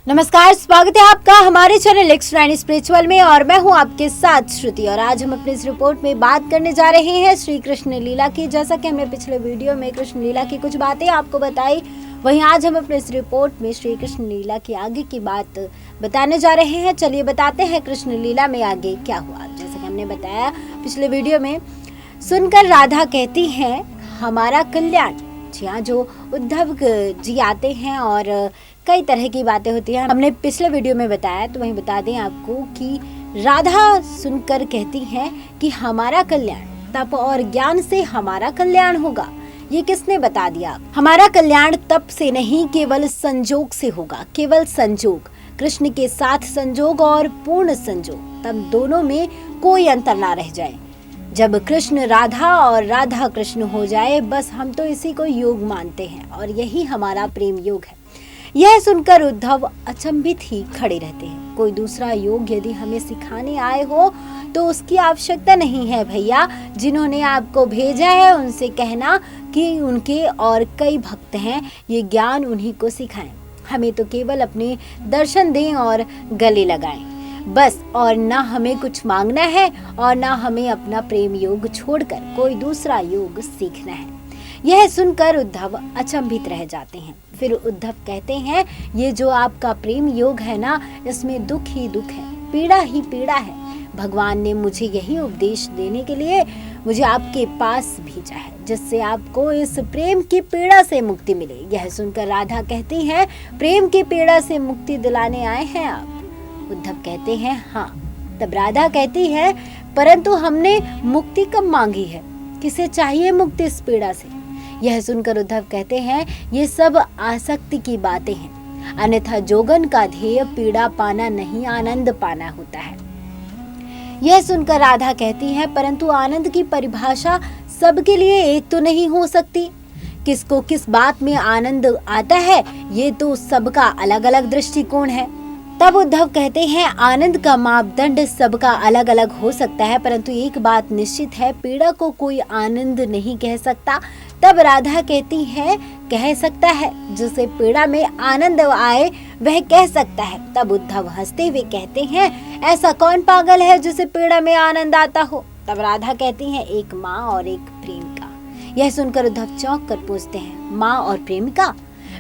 नमस्कार, स्वागत है आपका हमारे चैनल एक्स9 स्पिरिचुअल में और मैं हूं आपके साथ श्रुति। और आज हम अपनी इस रिपोर्ट में बात करने जा रहे हैं श्री कृष्ण लीला की। जैसा कि हमने पिछले वीडियो में कृष्ण लीला की कुछ बातें आपको बताई, वहीं आज हम अपने इस रिपोर्ट में श्री कृष्ण लीला की आगे की बात बताने जा रहे हैं। चलिए बताते हैं कृष्ण लीला में आगे क्या हुआ। जैसा कि हमने बताया पिछले वीडियो में, सुनकर राधा कहती हैं हमारा कल्याण। जी हाँ, जो उद्धव जी आते हैं और कई तरह की बातें होती हैं, हमने पिछले वीडियो में बताया। तो वहीं बता दें आपको कि राधा सुनकर कहती हैं कि हमारा कल्याण तप और ज्ञान से हमारा कल्याण होगा। ये किसने बता दिया? हमारा कल्याण तप से नहीं, केवल संजोग से होगा। केवल संजोग, कृष्ण के साथ संजोग और पूर्ण संजोग, तब दोनों में कोई अंतर ना रह जाए। जब कृष्ण राधा और राधा कृष्ण हो जाए, बस हम तो इसी को योग मानते हैं और यही हमारा प्रेम योग है। यह सुनकर उद्धव अचंभित ही खड़े रहते हैं। कोई दूसरा योग यदि हमें सिखाने आए हो तो उसकी आवश्यकता नहीं है भैया। जिन्होंने आपको भेजा है उनसे कहना कि उनके और कई भक्त हैं, ये ज्ञान उन्हीं को सिखाएं। हमें तो केवल अपने दर्शन दें और गले लगाएं बस, और ना हमें कुछ मांगना है और ना हमें अपना प्रेम योग छोड़कर कोई दूसरा योग सीखना है। यह सुनकर उद्धव अचंभित रह जाते हैं। फिर उद्धव कहते हैं, ये जो आपका प्रेम योग है ना, इसमें दुख ही दुख है, पीड़ा ही पीड़ा है। भगवान ने मुझे यही उपदेश देने के लिए मुझे आपके पास भेजा है, जिससे आपको इस प्रेम की पीड़ा से मुक्ति मिले। यह सुनकर राधा कहती हैं, प्रेम की पीड़ा से मुक्ति दिलाने आए हैं आप? उद्धव कहते हैं हाँ। तब राधा कहती है, परंतु हमने मुक्ति कब मांगी है? किसे चाहिए मुक्ति इस पीड़ा से? यह सुनकर उद्धव कहते हैं, ये सब आसक्ति की बातें हैं, अन्यथा जोगन का ध्येय पीड़ा पाना नहीं, आनंद पाना होता है। यह सुनकर राधा कहती है, परंतु आनंद की परिभाषा सबके लिए एक तो नहीं हो सकती। किसको किस बात में आनंद आता है, ये तो सबका अलग अलग दृष्टिकोण है। तब उद्धव कहते हैं, आनंद का मापदंड सबका अलग अलग हो सकता है, परंतु एक बात निश्चित है, पीड़ा को कोई आनंद नहीं कह सकता। तब राधा कहती है, कह सकता है, जिसे पीड़ा में आनंद आए वह कह सकता है। तब उद्धव हंसते हुए कहते हैं, ऐसा कौन पागल है जिसे पीड़ा में आनंद आता हो? तब राधा कहती है, एक माँ और एक प्रेमिका। यह सुनकर उद्धव चौंक कर पूछते हैं, माँ और प्रेमिका?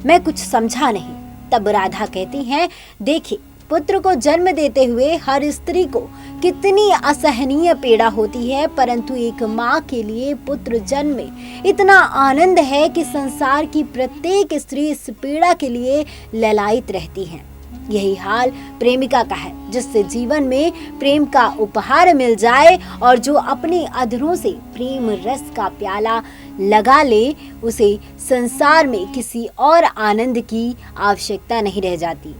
मैं कुछ समझा नहीं। तब राधा कहती हैं, देखिए, पुत्र को जन्म देते हुए हर स्त्री को कितनी असहनीय पीड़ा होती है, परंतु एक माँ के लिए पुत्र जन्म में इतना आनंद है कि संसार की प्रत्येक स्त्री इस पीड़ा के लिए ललायित रहती है। यही हाल प्रेमिका का है, जिससे जीवन में प्रेम का उपहार मिल जाए और जो अपने अधरों से प्रेम रस का प्याला लगा ले, उसे संसार में किसी और आनंद की आवश्यकता नहीं रह जाती।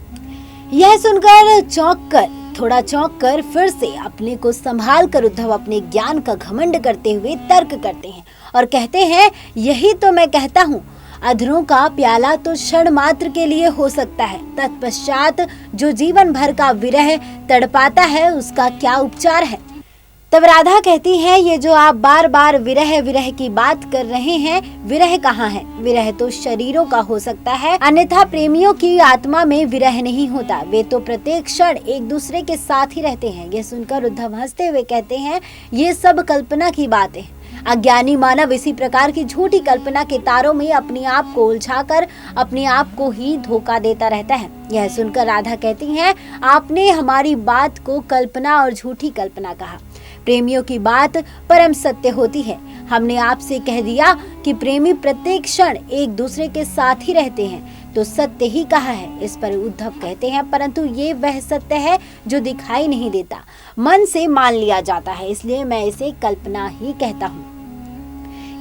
यह सुनकर थोड़ा चौंक कर फिर से अपने को संभाल कर उद्धव अपने ज्ञान का घमंड करते हुए तर्क करते हैं और कहते हैं, यही तो मैं कहता हूँ, अधरों का प्याला तो क्षण मात्र के लिए हो सकता है, तत्पश्चात जो जीवन भर का विरह तड़पाता है उसका क्या उपचार है? तब राधा कहती है, ये जो आप बार बार विरह विरह की बात कर रहे हैं, विरह कहाँ है? विरह तो शरीरों का हो सकता है, अन्यथा प्रेमियों की आत्मा में विरह नहीं होता। वे तो प्रत्येक क्षण एक दूसरे के साथ ही रहते हैं। ये सुनकर उद्धव हंसते हुए कहते हैं, ये सब कल्पना की बातें हैं। अज्ञानी मानव इसी प्रकार की झूठी कल्पना के तारों में अपने आप को उलझाकर अपने आप को ही धोखा देता रहता है। यह सुनकर राधा कहती हैं, आपने हमारी बात को कल्पना और झूठी कल्पना कहा। प्रेमियों की बात परम सत्य होती है। हमने आपसे कह दिया कि प्रेमी प्रत्येक क्षण एक दूसरे के साथ ही रहते हैं, तो सत्य ही कहा है। इस पर उद्धव कहते हैं, परंतु ये वह सत्य है जो दिखाई नहीं देता, मन से मान लिया जाता है, इसलिए मैं इसे कल्पना ही कहता हूँ।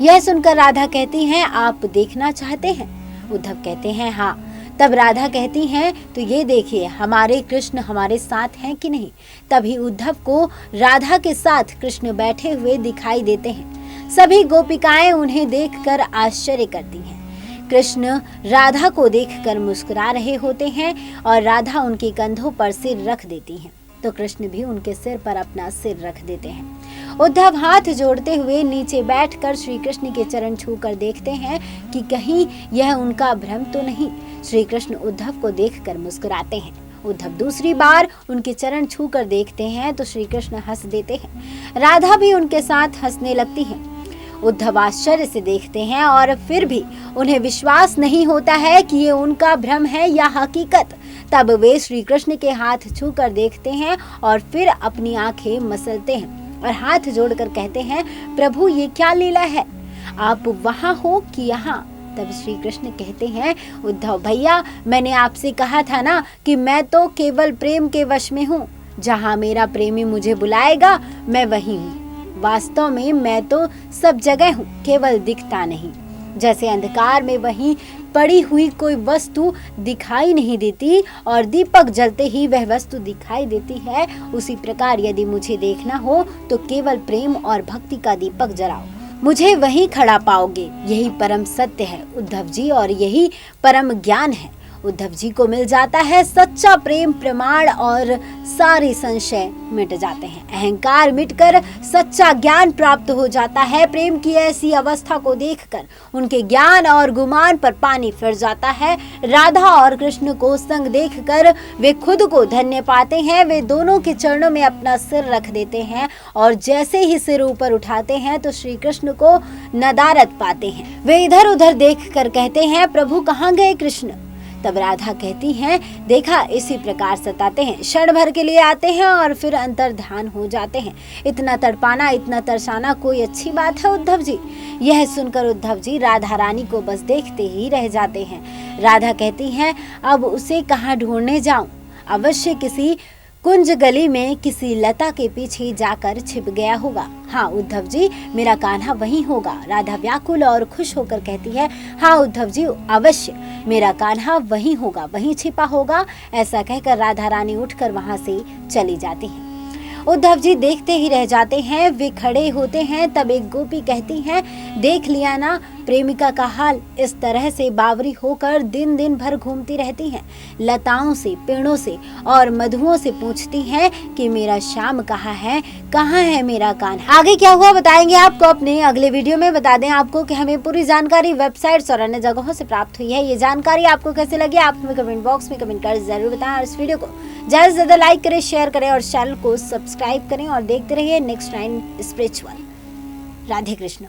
यह सुनकर राधा कहती हैं, आप देखना चाहते हैं? उद्धव कहते हैं हाँ। तब राधा कहती हैं, तो ये देखिए, हमारे कृष्ण हमारे साथ हैं कि नहीं? तभी उद्धव को राधा के साथ कृष्ण बैठे हुए दिखाई देते हैं। सभी गोपिकाएं उन्हें देखकर आश्चर्य करती हैं। कृष्ण राधा को देखकर मुस्कुरा रहे होते हैं और राधा उनके कंधों पर सिर रख देती हैं, तो कृष्ण भी उनके सिर पर अपना सिर रख देते हैं। उद्धव हाथ जोड़ते हुए नीचे बैठकर श्री कृष्ण के चरण छूकर देखते हैं कि कहीं यह उनका भ्रम तो नहीं। श्री कृष्ण उद्धव को देखकर मुस्कुराते हैं। उद्धव दूसरी बार उनके चरण छूकर देखते हैं तो श्री कृष्ण हंस देते हैं। राधा भी उनके साथ हंसने लगती है। उद्धव आश्चर्य से देखते हैं और फिर भी उन्हें विश्वास नहीं होता है कि ये उनका भ्रम है या हकीकत। तब वे श्री कृष्ण के हाथ छूकर देखते हैं और फिर अपनी आंखें मसलते हैं और हाथ जोड़कर कहते हैं, प्रभु ये क्या लीला है, आप वहां हो कि यहाँ। तब श्री कृष्ण कहते हैं, उद्धव भैया मैंने आपसे कहा था ना कि मैं तो केवल प्रेम के वश में हूँ। जहाँ मेरा प्रेमी मुझे बुलाएगा मैं वहीं हूँ। वास्तव में मैं तो सब जगह हूँ, केवल दिखता नहीं। जैसे अंधकार में वहीं पड़ी हुई कोई वस्तु दिखाई नहीं देती और दीपक जलते ही वह वस्तु दिखाई देती है, उसी प्रकार यदि मुझे देखना हो तो केवल प्रेम और भक्ति का दीपक जलाओ, मुझे वहीं खड़ा पाओगे। यही परम सत्य है उद्धव जी और यही परम ज्ञान है। उद्धव जी को मिल जाता है सच्चा प्रेम प्रमाण और सारे संशय मिट जाते हैं। अहंकार मिटकर सच्चा ज्ञान प्राप्त हो जाता है। प्रेम की ऐसी अवस्था को देखकर उनके ज्ञान और गुमान पर पानी फिर जाता है। राधा और कृष्ण को संग देखकर वे खुद को धन्य पाते हैं। वे दोनों के चरणों में अपना सिर रख देते हैं और जैसे ही सिर ऊपर उठाते हैं तो श्री कृष्ण को नदारद पाते हैं। वे इधर उधर देखकर कहते हैं, प्रभु कहाँ गए कृष्ण। तब राधा कहती हैं, देखा इसी प्रकार सताते हैं, क्षण भर के लिए आते हैं और फिर अंतर्ध्यान हो जाते हैं। इतना तड़पाना, इतना तरसाना कोई अच्छी बात है उद्धव जी। यह सुनकर उद्धव जी राधा रानी को बस देखते ही रह जाते हैं। राधा कहती हैं, अब उसे कहाँ ढूंढने जाऊं, अवश्य किसी कुंज गली में किसी लता के पीछे जाकर छिप गया होगा। हाँ उद्धव जी, मेरा कान्हा वहीं होगा। राधा व्याकुल और खुश होकर कहती है, हाँ उद्धव जी अवश्य, मेरा कान्हा वहीं होगा, वहीं छिपा होगा। ऐसा कहकर राधा रानी उठकर वहां से चली जाती है। उद्धव जी देखते ही रह जाते हैं। वे खड़े होते हैं। तब एक गोपी कहती हैं, देख लिया ना प्रेमिका का हाल, इस तरह से बावरी होकर दिन दिन भर घूमती रहती हैं, लताओं से, पेड़ों से और मधुओं से पूछती हैं कि मेरा श्याम कहाँ है मेरा कान्हा। आगे क्या हुआ बताएंगे आपको अपने अगले वीडियो में। बता दें आपको कि हमें पूरी जानकारी वेबसाइट्स और अन्य जगहों से प्राप्त हुई है। ये जानकारी आपको कैसे लगी आप हमें कमेंट बॉक्स में कमेंट कर जरूर बताएं और इस वीडियो को ज्यादा से ज्यादा लाइक करें, शेयर करें और चैनल को सब्सक्राइब करें और देखते रहिए नेक्स्ट 9 स्पिरिचुअल। राधे कृष्ण।